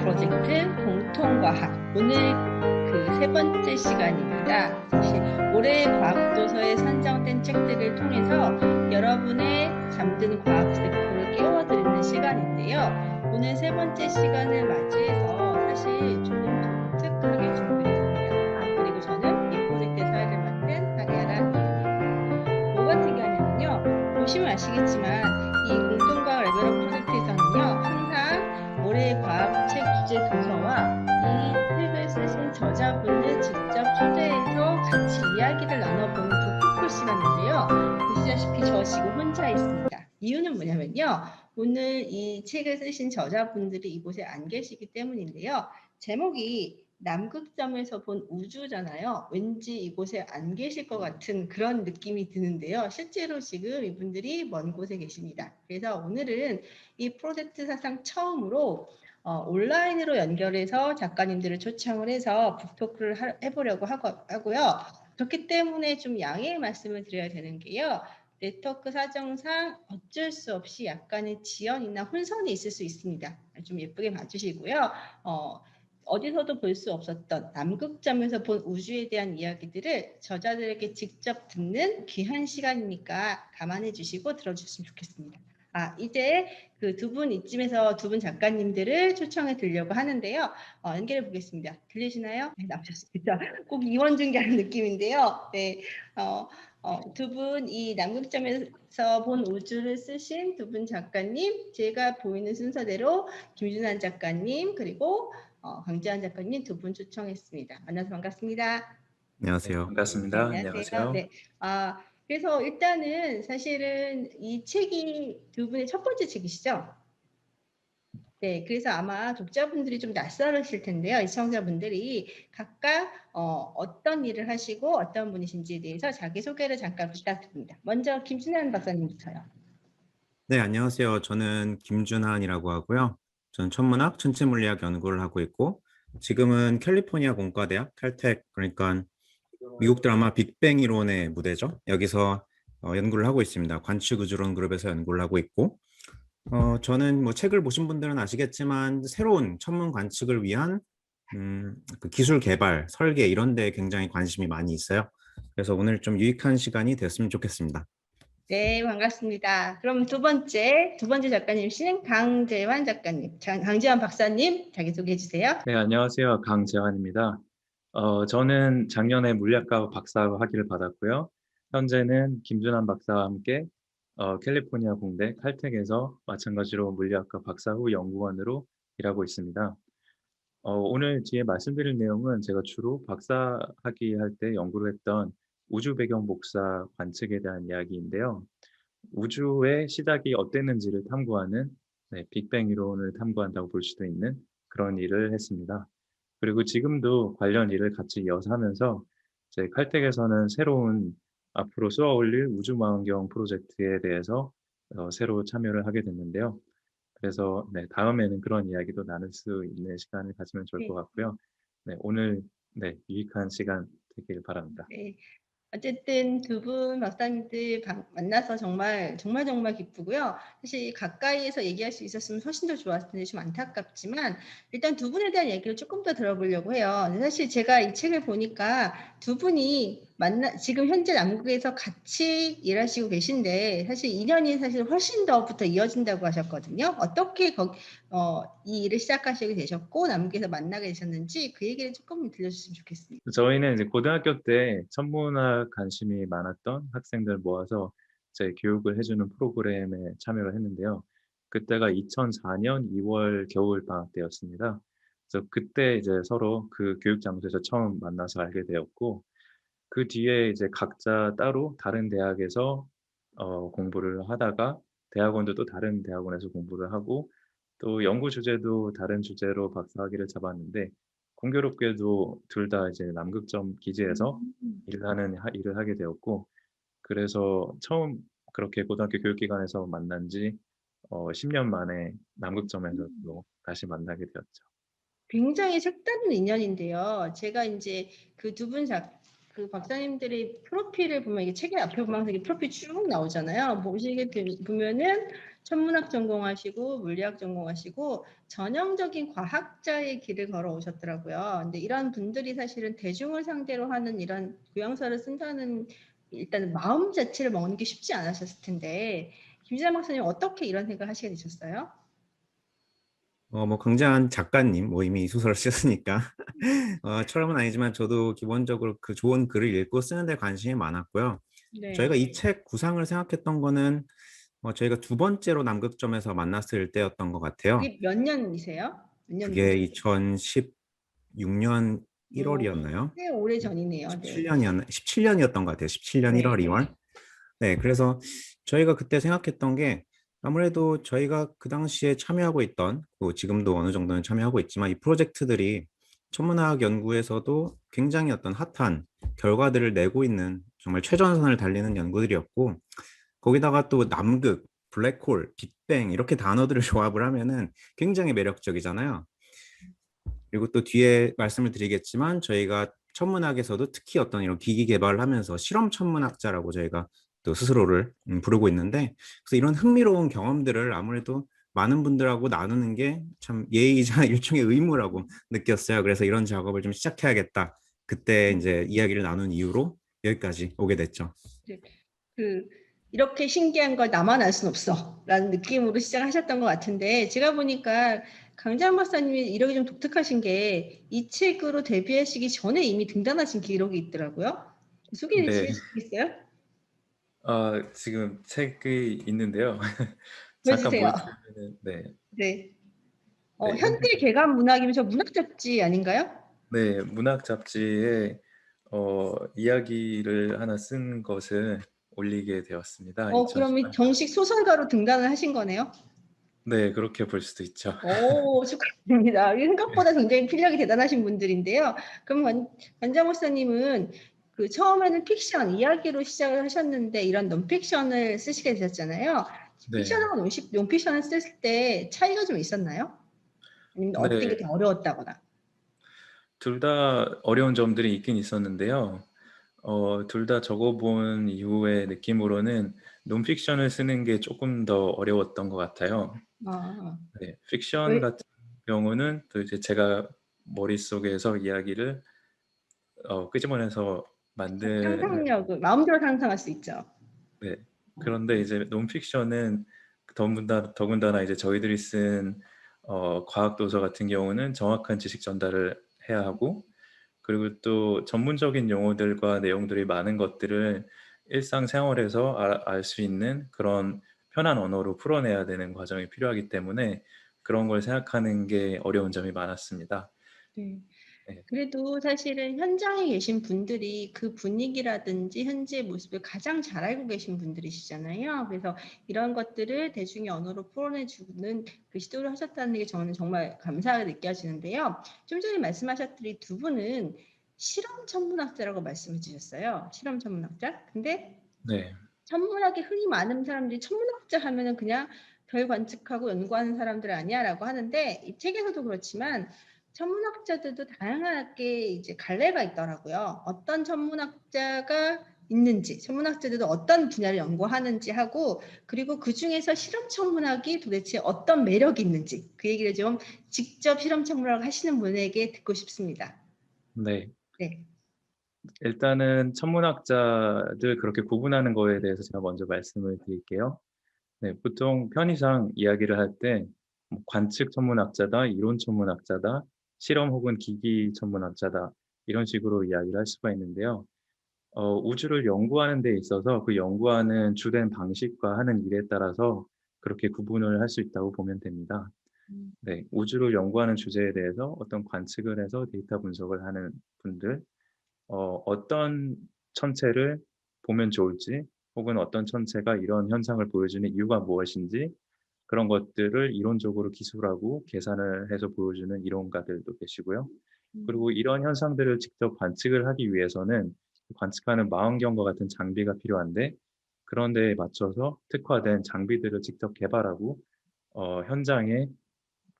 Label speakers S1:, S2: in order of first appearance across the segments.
S1: 프로젝트 공통과학. 오늘 그 세 번째 시간입니다. 사실 올해 과학도서에 선정된 책들을 통해서 여러분의 잠든 과학 세포를 깨워드리는 시간인데요. 오늘 세 번째 시간을 맞이해서 사실 조금 독특하게 준비했습니다. 그리고 저는 이 프로젝트의 사회를 맡은 박예란입니다. 뭐 같은 게 아니면요. 보시면 아시겠지만 이 공통과학 레벨업 프로젝트에서는요. 항상 올해의 과학책 주제 도서와 이 책을 쓰신 저자분을 직접 초대해서 같이 이야기를 나눠보는 북토크 시간인데요. 보시다시피 저 지금 혼자 있습니다. 이유는 뭐냐면요. 오늘 이 책을 쓰신 저자분들이 이곳에 안 계시기 때문인데요. 제목이 남극점에서 본 우주잖아요. 왠지 이곳에 안 계실 것 같은 그런 느낌이 드는데요. 실제로 지금 이분들이 먼 곳에 계십니다. 그래서 오늘은 이 프로젝트 사상 처음으로 온라인으로 연결해서 작가님들을 초청을 해서 북토크를 해보려고 하고요. 그렇기 때문에 좀 양해의 말씀을 드려야 되는 게요. 네트워크 사정상 어쩔 수 없이 약간의 지연이나 혼선이 있을 수 있습니다. 좀 예쁘게 봐주시고요. 어디서도 볼 수 없었던 남극점에서 본 우주에 대한 이야기들을 저자들에게 직접 듣는 귀한 시간이니까 감안해 주시고 들어주셨으면 좋겠습니다. 이제 그 두 분 이쯤에서 두 분 작가님들을 초청해 드리려고 하는데요. 연결해 보겠습니다. 들리시나요? 네, 나오셨습니다. 꼭 이원 중계하는 느낌인데요. 네, 두 분 이 남극점에서 본 우주를 쓰신 두 분 작가님, 제가 보이는 순서대로 김준환 작가님 그리고 강재환 작가님 두 분 초청했습니다. 만나서 반갑습니다.
S2: 안녕하세요.
S3: 반갑습니다.
S1: 네, 안녕하세요.
S3: 안녕하세요.
S1: 네, 그래서 일단은 사실은 이 책이 두 분의 첫 번째 책이시죠? 네, 그래서 아마 독자분들이 좀 낯설으실 텐데요. 이 시청자분들이 각각 어떤 일을 하시고 어떤 분이신지에 대해서 자기소개를 잠깐 부탁드립니다. 먼저 김준환 박사님부터요.
S2: 네, 안녕하세요. 저는 김준환이라고 하고요. 저는 천문학, 천체물리학 연구를 하고 있고 지금은 캘리포니아 공과대학 칼텍, 그러니까 미국 드라마 빅뱅 이론의 무대죠. 여기서 연구를 하고 있습니다. 관측우주론 그룹에서 연구를 하고 있고 저는 뭐 책을 보신 분들은 아시겠지만 새로운 천문 관측을 위한 그 기술 개발, 설계 이런 데 굉장히 관심이 많이 있어요. 그래서 오늘 좀 유익한 시간이 됐으면 좋겠습니다.
S1: 네, 반갑습니다. 그럼 두 번째 작가님이신 강재환 작가님, 강재환 박사님 자기소개해 주세요.
S3: 네, 안녕하세요. 강재환입니다. 저는 작년에 물리학과 박사 학위를 받았고요. 현재는 김준환 박사와 함께 캘리포니아 공대 칼텍에서 마찬가지로 물리학과 박사 후 연구원으로 일하고 있습니다. 오늘 뒤에 말씀드릴 내용은 제가 주로 박사 학위 할 때 연구를 했던 우주 배경 복사 관측에 대한 이야기인데요. 우주의 시작이 어땠는지를 탐구하는 빅뱅 이론을 탐구한다고 볼 수도 있는 그런 일을 했습니다. 그리고 지금도 관련 일을 같이 이어서 하면서 제 칼텍에서는 새로운 앞으로 쏘아 올릴 우주망원경 프로젝트에 대해서 새로 참여를 하게 됐는데요. 그래서 다음에는 그런 이야기도 나눌 수 있는 시간을 가지면 좋을 것 같고요. 오늘 유익한 시간 되길 바랍니다.
S1: 네. 어쨌든 두 분 박사님들 만나서 정말 기쁘고요. 사실 가까이에서 얘기할 수 있었으면 훨씬 더 좋았을 텐데 좀 안타깝지만 일단 두 분에 대한 얘기를 조금 더 들어보려고 해요. 사실 제가 이 책을 보니까 두 분이 지금 현재 남극에서 같이 일하시고 계신데 사실 인연이 사실 훨씬 더부터 이어진다고 하셨거든요. 어떻게 이 일을 시작하시게 되셨고 남극에서 만나게 되셨는지 그 얘기를 조금 들려주시면 좋겠습니다.
S3: 저희는 이제 고등학교 때 천문학 관심이 많았던 학생들 모아서 제 교육을 해주는 프로그램에 참여를 했는데요. 그때가 2004년 2월 겨울 방학 때였습니다. 그래서 그때 이제 서로 그 교육 장소에서 처음 만나서 알게 되었고, 그 뒤에 이제 각자 따로 다른 대학에서 공부를 하다가 대학원도 또 다른 대학원에서 공부를 하고 또 연구 주제도 다른 주제로 박사학위를 잡았는데 공교롭게도 둘 다 이제 남극점 기지에서 일을 하게 되었고 그래서 처음 그렇게 고등학교 교육기관에서 만난 지 10년 만에 남극점에서 또 다시 만나게 되었죠.
S1: 굉장히 색다른 인연인데요. 제가 이제 그 두 분 그 박사님들의 프로필을 보면 이게 책의 앞에 보면 이게 프로필 쭉 나오잖아요. 보시게 보면은 천문학 전공하시고 물리학 전공하시고 전형적인 과학자의 길을 걸어오셨더라고요. 근데 이런 분들이 사실은 대중을 상대로 하는 이런 교양서를 쓴다는 일단 마음 자체를 먹는 게 쉽지 않으셨을 텐데 김진아 박사님 어떻게 이런 생각을 하시게 되셨어요?
S2: 뭐 굉장한 작가님, 뭐 이미 소설을 쓰셨으니까 처럼은 아니지만 저도 기본적으로 그 좋은 글을 읽고 쓰는 데 관심이 많았고요.
S1: 네.
S2: 저희가 이 책 구상을 생각했던 거는 저희가 두 번째로 남극점에서 만났을 때였던 것 같아요.
S1: 그게 몇 년이세요? 몇
S2: 그게
S1: 년도?
S2: 2016년
S1: 오,
S2: 1월이었나요?
S1: 꽤 오래 전이네요. 네.
S2: 17년이었던 것 같아요. 17년
S1: 네.
S2: 1월, 2월. 네, 그래서 저희가 그때 생각했던 게 아무래도 저희가 그 당시에 참여하고 있던, 지금도 어느 정도는 참여하고 있지만 이 프로젝트들이 천문학 연구에서도 굉장히 어떤 핫한 결과들을 내고 있는 정말 최전선을 달리는 연구들이었고, 거기다가 또 남극, 블랙홀, 빅뱅 이렇게 단어들을 조합을 하면은 굉장히 매력적이잖아요. 그리고 또 뒤에 말씀을 드리겠지만 저희가 천문학에서도 특히 어떤 이런 기기 개발을 하면서 실험 천문학자라고 저희가 또 스스로를 부르고 있는데, 그래서 이런 흥미로운 경험들을 아무래도 많은 분들하고 나누는 게 참 예의이자 일종의 의무라고 느꼈어요. 그래서 이런 작업을 좀 시작해야겠다. 그때 이제 이야기를 나눈 이후로 여기까지 오게 됐죠.
S1: 네. 그 이렇게 신기한 걸 나만 알 순 없어라는 느낌으로 시작하셨던 것 같은데 제가 보니까 강장 박사님이 이력이 좀 독특하신 게 이 책으로 데뷔하시기 전에 이미 등단하신 기록이 있더라고요. 소개해
S3: 네.
S1: 주실 수 있어요?
S3: 지금 책이 있는데요. 잠깐
S1: 보여주세요.
S3: 보여드리면은, 네.
S1: 네.
S3: 네,
S1: 현대 개감 문학이면 저 문학 잡지 아닌가요?
S3: 네, 문학 잡지에 이야기를 하나 쓴 것을 올리게 되었습니다.
S1: 그러면
S3: 2018년.
S1: 정식 소설가로 등단을 하신 거네요?
S3: 네, 그렇게 볼 수도 있죠.
S1: 오, 축하드립니다. 생각보다 굉장히 필력이 대단하신 분들인데요. 그럼 관장 목사님은 그 처음에는 픽션, 이야기로 시작을 하셨는데 이런 논픽션을 쓰시게 되셨잖아요.
S3: 네,
S1: 픽션하고 논픽션을 쓸 때 차이가 좀 있었나요? 아니면 어떤 게
S3: 네,
S1: 더 어려웠다거나?
S3: 둘 다 어려운 점들이 있긴 있었는데요. 둘 다 적어본 이후의 느낌으로는 논픽션을 쓰는 게 조금 더 어려웠던 것 같아요.
S1: 아,
S3: 네, 픽션
S1: 왜,
S3: 같은 경우는 또 이제 제가 머릿속에서 이야기를 끄집어내서 만드는.
S1: 상상력을 마음대로 상상할 수 있죠.
S3: 네. 그런데 이제 논픽션은 더군다나 이제 저희들이 쓴 과학 도서 같은 경우는 정확한 지식 전달을 해야 하고, 그리고 또 전문적인 용어들과 내용들이 많은 것들을 일상생활에서 알 수 있는 그런 편한 언어로 풀어내야 되는 과정이 필요하기 때문에 그런 걸 생각하는 게 어려운 점이 많았습니다.
S1: 네.
S3: 네.
S1: 그래도 사실은 현장에 계신 분들이 그 분위기라든지 현지의 모습을 가장 잘 알고 계신 분들이시잖아요. 그래서 이런 것들을 대중의 언어로 풀어내주는 그 시도를 하셨다는 게 저는 정말 감사하게 느껴지는데요. 좀 전에 말씀하셨더니 두 분은 실험 천문학자라고 말씀해 주셨어요. 실험 천문학자. 근데
S3: 네.
S1: 천문학에 흔히 많은 사람들이 천문학자 하면은 그냥 별 관측하고 연구하는 사람들 아니야라고 하는데 이 책에서도 그렇지만 천문학자들도 다양하게 이제 갈래가 있더라고요. 어떤 천문학자가 있는지, 천문학자들도 어떤 분야를 연구하는지 하고 그리고 그 중에서 실험 천문학이 도대체 어떤 매력이 있는지 그 얘기를 좀 직접 실험 천문학 하시는 분에게 듣고 싶습니다.
S3: 네.
S1: 네.
S3: 일단은 천문학자들 그렇게 구분하는 거에 대해서 제가 먼저 말씀을 드릴게요. 네, 보통 편의상 이야기를 할 때 관측 천문학자다, 이론 천문학자다, 실험 혹은 기기 천문학자다 이런 식으로 이야기를 할 수가 있는데요. 우주를 연구하는 데 있어서 그 연구하는 주된 방식과 하는 일에 따라서 그렇게 구분을 할 수 있다고 보면 됩니다. 네, 우주를 연구하는 주제에 대해서 어떤 관측을 해서 데이터 분석을 하는 분들, 어떤 천체를 보면 좋을지, 혹은 어떤 천체가 이런 현상을 보여주는 이유가 무엇인지 그런 것들을 이론적으로 기술하고 계산을 해서 보여주는 이론가들도 계시고요. 그리고 이런 현상들을 직접 관측을 하기 위해서는 관측하는 망원경과 같은 장비가 필요한데, 그런 데에 맞춰서 특화된 장비들을 직접 개발하고 현장에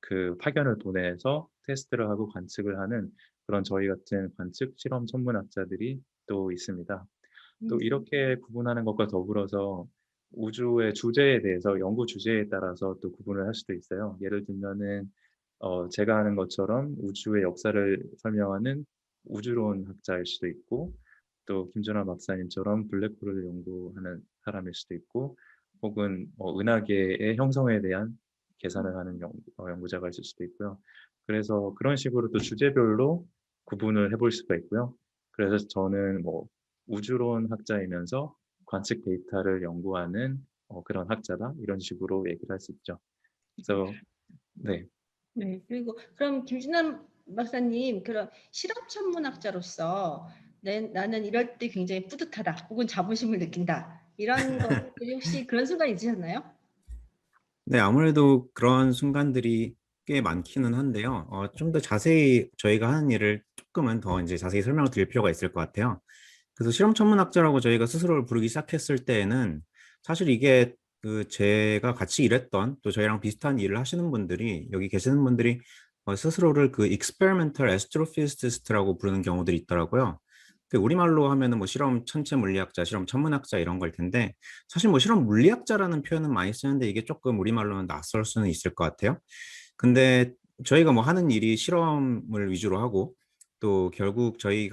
S3: 그 파견을 보내서 테스트를 하고 관측을 하는 그런 저희 같은 관측 실험 천문학자들이 또 있습니다. 또
S1: 음,
S3: 이렇게 구분하는 것과 더불어서 우주의 주제에 대해서 연구 주제에 따라서 또 구분을 할 수도 있어요. 예를 들면은 제가 하는 것처럼 우주의 역사를 설명하는 우주론 학자일 수도 있고, 또 김준환 박사님처럼 블랙홀을 연구하는 사람일 수도 있고, 혹은 은하계의 형성에 대한 계산을 하는 연구자가 있을 수도 있고요. 그래서 그런 식으로 또 주제별로 구분을 해볼 수가 있고요. 그래서 저는 우주론 학자이면서 관측 데이터를 연구하는 그런 학자다, 이런 식으로 얘기를 할 수 있죠. 그래서 네.
S1: 네, 그리고 그럼 김진환 박사님, 그런 실험 천문학자로서 나는 이럴 때 굉장히 뿌듯하다, 혹은 자부심을 느낀다, 이런 것들이 혹시 그런 순간 있으셨나요?
S2: 네, 아무래도 그런 순간들이 꽤 많기는 한데요. 좀 더 자세히 저희가 하는 일을 조금은 더 이제 자세히 설명을 드릴 필요가 있을 것 같아요. 그래서 실험 천문학자라고 저희가 스스로를 부르기 시작했을 때에는 사실 이게 그 제가 같이 일했던 또 저희랑 비슷한 일을 하시는 분들이 여기 계시는 분들이 스스로를 그 experimental astrophysicist라고 부르는 경우들이 있더라고요. 그 우리말로 하면은 뭐 실험 천체 물리학자, 실험 천문학자 이런 걸 텐데 사실 뭐 실험 물리학자라는 표현은 많이 쓰는데 이게 조금 우리말로는 낯설 수는 있을 것 같아요. 근데 저희가 뭐 하는 일이 실험을 위주로 하고 또 결국 저희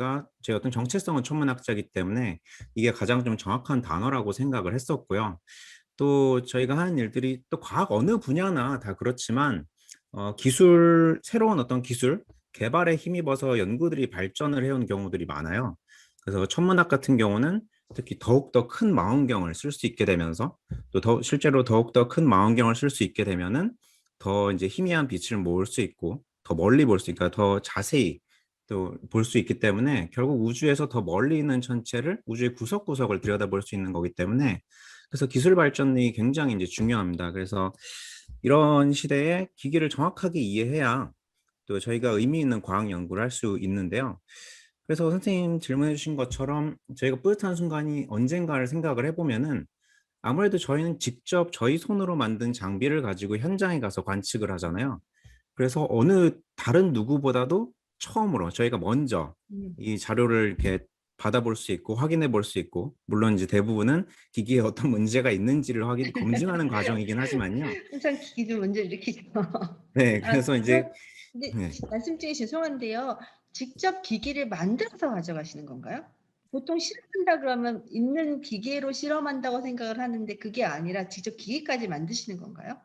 S2: 어떤 정체성은 천문학자이기 때문에 이게 가장 좀 정확한 단어라고 생각을 했었고요. 또 저희가 하는 일들이 또 과학 어느 분야나 다 그렇지만 새로운 어떤 기술 개발에 힘입어서 연구들이 발전을 해온 경우들이 많아요. 그래서 천문학 같은 경우는 특히 더욱더 큰 망원경을 쓸 수 있게 되면서 실제로 더욱더 큰 망원경을 쓸 수 있게 되면은 더 이제 희미한 빛을 모을 수 있고 더 멀리 볼 수 있고 더 자세히 또 볼 수 있기 때문에 결국 우주에서 더 멀리 있는 천체를 우주의 구석구석을 들여다볼 수 있는 거기 때문에 그래서 기술 발전이 굉장히 이제 중요합니다. 그래서 이런 시대에 기기를 정확하게 이해해야 또 저희가 의미 있는 과학 연구를 할 수 있는데요. 그래서 선생님 질문해 주신 것처럼 저희가 뿌듯한 순간이 언젠가를 생각을 해보면은 아무래도 저희는 직접 저희 손으로 만든 장비를 가지고 현장에 가서 관측을 하잖아요. 그래서 어느 다른 누구보다도 처음으로 저희가 먼저
S1: 음.
S2: 이 자료를 이렇게 받아볼 수 있고 확인해 볼 수 있고 물론 이제 대부분은 기기에 어떤 문제가 있는지를 검증하는 과정이긴 하지만요.
S1: 항상 기기도 문제 일으키죠.
S2: 네,
S1: 아,
S2: 그래서 이제
S1: 근데
S2: 네.
S1: 말씀 중에 죄송한데요. 직접 기기를 만들어서 가져가시는 건가요? 보통 실험한다 그러면 있는 기계로 실험한다고 생각을 하는데 그게 아니라 직접 기기까지 만드시는 건가요?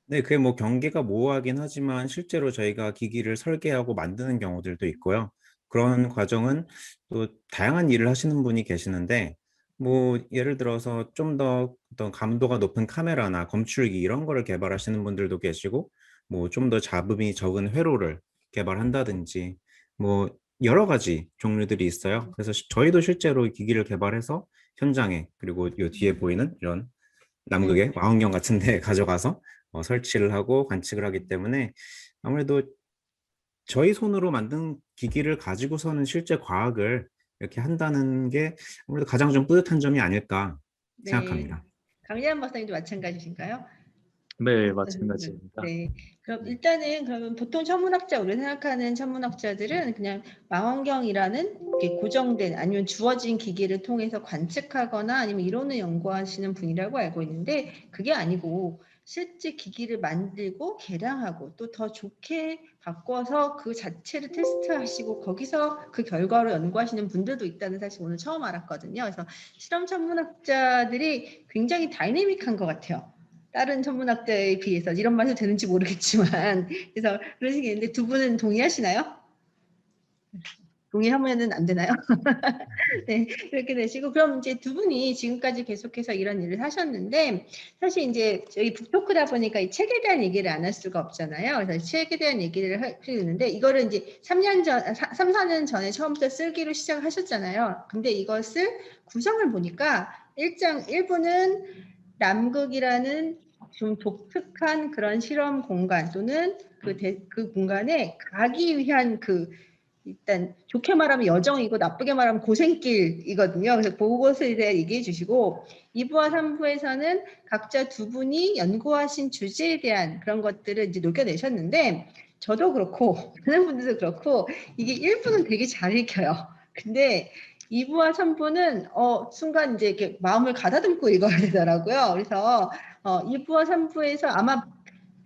S2: 네, 그게 뭐 경계가 모호하긴 하지만 실제로 저희가 기기를 설계하고 만드는 경우들도 있고요. 그런 과정은 또 다양한 일을 하시는 분이 계시는데 뭐 예를 들어서 좀 더 어떤 감도가 높은 카메라나 검출기 이런 거를 개발하시는 분들도 계시고 뭐 좀 더 잡음이 적은 회로를 개발한다든지 뭐 여러 가지 종류들이 있어요. 그래서 저희도 실제로 기기를 개발해서 현장에 그리고 요 뒤에 보이는 이런
S1: 네.
S2: 남극의 망원경 같은 데 가져가서 설치를 하고 관측을 하기 때문에 아무래도 저희 손으로 만든 기기를 가지고서는 실제 과학을 이렇게 한다는 게 아무래도 가장 좀 뿌듯한 점이 아닐까
S1: 네.
S2: 생각합니다.
S1: 강재한 박사님도 마찬가지신가요?
S3: 네, 마찬가지입니다.
S1: 네. 그럼 일단은 그러면 보통 천문학자 우리가 생각하는 천문학자들은 그냥 망원경이라는 이렇게 고정된 아니면 주어진 기기를 통해서 관측하거나 아니면 이론을 연구하시는 분이라고 알고 있는데 그게 아니고 실제 기기를 만들고 개량하고 또 더 좋게 바꿔서 그 자체를 테스트하시고 거기서 그 결과로 연구하시는 분들도 있다는 사실 오늘 처음 알았거든요. 그래서 실험 천문학자들이 굉장히 다이내믹한 것 같아요. 다른 천문학자에 비해서 이런 말도 되는지 모르겠지만 그래서 그런 식이 있는데 두 분은 동의하시나요? 동의하면은 안 되나요? 네, 그렇게 되시고 그럼 이제 두 분이 지금까지 계속해서 이런 일을 하셨는데 사실 이제 저희 북토크다 보니까 이 책에 대한 얘기를 안 할 수가 없잖아요. 그래서 책에 대한 얘기를 하시는데 이거를 이제 3, 4년 전에 처음부터 쓰기로 시작하셨잖아요. 근데 이것을 구성을 보니까 1부는 남극이라는 좀 독특한 그런 실험 공간 또는 그 공간에 가기 위한 일단 좋게 말하면 여정이고 나쁘게 말하면 고생길이거든요. 그래서 그것에 대해 얘기해 주시고 2부와 3부에서는 각자 두 분이 연구하신 주제에 대한 그런 것들을 이제 녹여내셨는데 저도 그렇고 다른 분들도 그렇고 이게 1부는 되게 잘 읽혀요. 근데 2부와 3부는 순간 이제 이렇게 마음을 가다듬고 읽어야 되더라고요. 그래서 2부와 3부에서 아마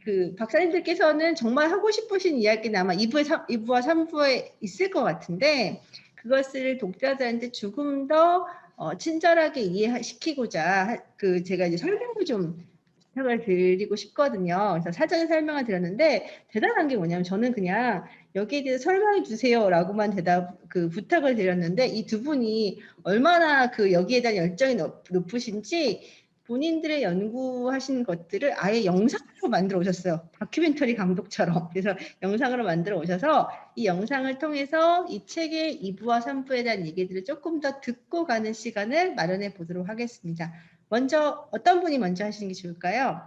S1: 그 박사님들께서는 정말 하고 싶으신 이야기는 아마 2부와 3부에 있을 것 같은데 그것을 독자들한테 조금 더 친절하게 이해시키고자 그 제가 이제 설명을 좀 부탁을 드리고 싶거든요. 그래서 사전에 설명을 드렸는데 대단한 게 뭐냐면 저는 그냥 여기에 대해서 설명해 주세요라고만 부탁을 드렸는데 이 두 분이 얼마나 그 여기에 대한 열정이 높으신지 본인들의 연구하신 것들을 아예 영상으로 만들어 오셨어요. 다큐멘터리 감독처럼. 그래서 영상으로 만들어 오셔서 이 영상을 통해서 이 책의 2부와 3부에 대한 얘기들을 조금 더 듣고 가는 시간을 마련해 보도록 하겠습니다. 먼저 어떤 분이 먼저 하시는 게 좋을까요?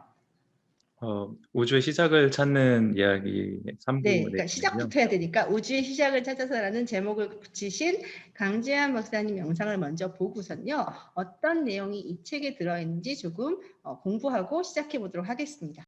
S3: 우주의 시작을 찾는 이야기 3부
S1: 네, 그러니까
S3: 내용이고요.
S1: 시작부터 해야 되니까 우주의 시작을 찾아서라는 제목을 붙이신 강재한 박사님 영상을 먼저 보고선요. 어떤 내용이 이 책에 들어있는지 조금 공부하고 시작해 보도록 하겠습니다.